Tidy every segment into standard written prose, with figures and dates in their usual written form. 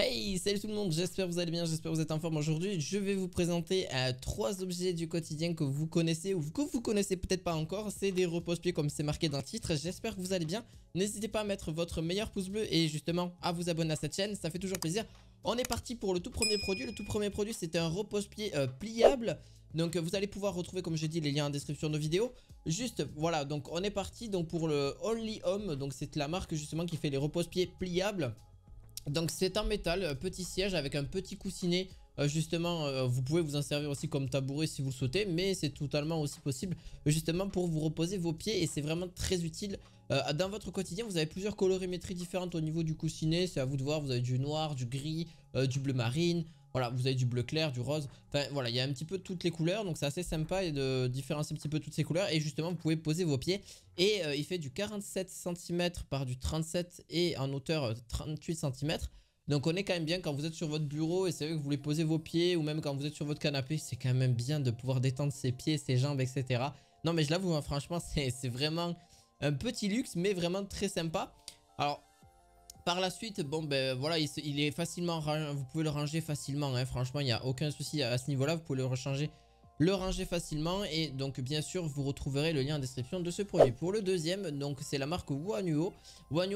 Hey, salut tout le monde, j'espère que vous allez bien, j'espère que vous êtes en forme. Aujourd'hui, je vais vous présenter 3 objets du quotidien que vous connaissez ou que vous connaissez peut-être pas encore. C'est des repose-pieds comme c'est marqué dans le titre. J'espère que vous allez bien. N'hésitez pas à mettre votre meilleur pouce bleu et justement à vous abonner à cette chaîne, ça fait toujours plaisir. On est parti pour le tout premier produit. Le tout premier produit, c'est un repose-pied pliable. Donc vous allez pouvoir retrouver, comme j'ai dit, les liens en description de vidéo. Juste, voilà, donc on est parti donc pour le Only Home. Donc c'est la marque justement qui fait les repose-pieds pliables. Donc c'est en métal, petit siège avec un petit coussinet. Justement, vous pouvez vous en servir aussi comme tabouret si vous le souhaitez, mais c'est totalement aussi possible justement pour vous reposer vos pieds et c'est vraiment très utile. Dans votre quotidien, vous avez plusieurs colorimétries différentes au niveau du coussinet, c'est à vous de voir. Vous avez du noir, du gris, du bleu marine. Voilà, vous avez du bleu clair, du rose. Enfin voilà, il y a un petit peu toutes les couleurs. Donc c'est assez sympa et de différencier un petit peu toutes ces couleurs. Et justement, vous pouvez poser vos pieds. Et il fait du 47 cm par du 37 et en hauteur 38 cm. Donc on est quand même bien quand vous êtes sur votre bureau et c'est vrai que vous voulez poser vos pieds. Ou même quand vous êtes sur votre canapé, c'est quand même bien de pouvoir détendre ses pieds, ses jambes, etc. Non mais je l'avoue, hein, franchement, c'est vraiment un petit luxe, mais vraiment très sympa. Alors... par la suite, bon ben voilà, il est facilement, vous pouvez le ranger facilement, hein, franchement il n'y a aucun souci à ce niveau là, vous pouvez le ranger facilement. Et donc bien sûr vous retrouverez le lien en description de ce produit. Pour le deuxième, donc c'est la marque Wannuo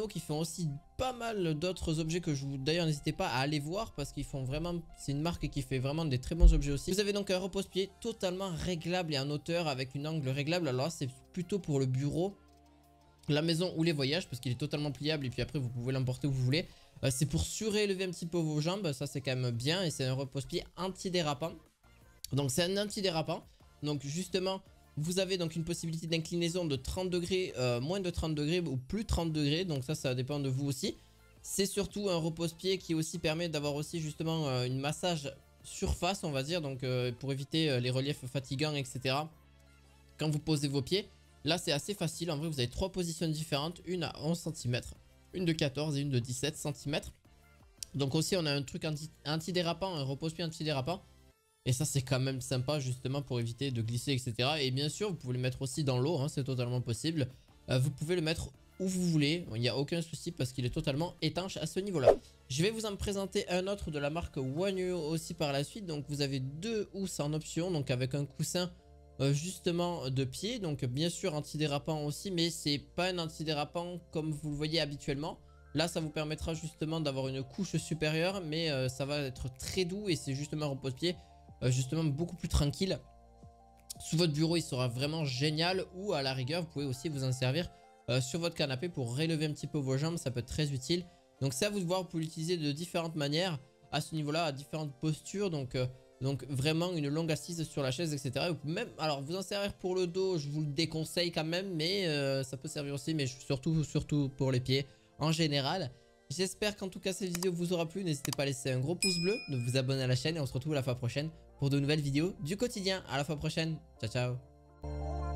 qui font aussi pas mal d'autres objets que je vous, d'ailleurs n'hésitez pas à aller voir parce qu'ils font vraiment, c'est une marque qui fait vraiment des très bons objets aussi. Vous avez donc un repose-pied totalement réglable et en hauteur avec une angle réglable. Alors c'est plutôt pour le bureau, la maison ou les voyages parce qu'il est totalement pliable et puis après vous pouvez l'emporter où vous voulez. C'est pour surélever un petit peu vos jambes, ça c'est quand même bien. Et c'est un repose-pied antidérapant. Donc c'est un antidérapant. Donc justement vous avez donc une possibilité d'inclinaison de 30 degrés, moins de 30 degrés ou plus 30 degrés. Donc ça dépend de vous aussi. C'est surtout un repose-pied qui aussi permet d'avoir aussi justement une massage surface on va dire. Donc pour éviter les reliefs fatigants etc. quand vous posez vos pieds. Là c'est assez facile, en vrai vous avez 3 positions différentes, une à 11 cm, une de 14 et une de 17 cm. Donc aussi on a un truc antidérapant, un repose-pied antidérapant. Et ça c'est quand même sympa justement pour éviter de glisser etc. Et bien sûr vous pouvez le mettre aussi dans l'eau, hein, c'est totalement possible. Vous pouvez le mettre où vous voulez, il n'y a aucun souci parce qu'il est totalement étanche à ce niveau là. Je vais vous en présenter un autre de la marque Wannuo aussi par la suite. Donc vous avez 2 housses en option, donc avec un coussin justement de pied, donc bien sûr antidérapant aussi, mais c'est pas un antidérapant comme vous le voyez habituellement. Là ça vous permettra justement d'avoir une couche supérieure, mais ça va être très doux et c'est justement un repose-pied justement beaucoup plus tranquille. Sous votre bureau il sera vraiment génial, ou à la rigueur vous pouvez aussi vous en servir sur votre canapé pour relever un petit peu vos jambes, ça peut être très utile. Donc c'est à vous de voir, vous pouvez l'utiliser de différentes manières à ce niveau là, à différentes postures. Donc vraiment une longue assise sur la chaise etc. Vous pouvez même, alors vous en servir pour le dos, je vous le déconseille quand même, mais ça peut servir aussi, mais surtout pour les pieds en général. J'espère qu'en tout cas cette vidéo vous aura plu. N'hésitez pas à laisser un gros pouce bleu, de vous abonner à la chaîne et on se retrouve la fois prochaine pour de nouvelles vidéos du quotidien. À la fois prochaine, ciao ciao.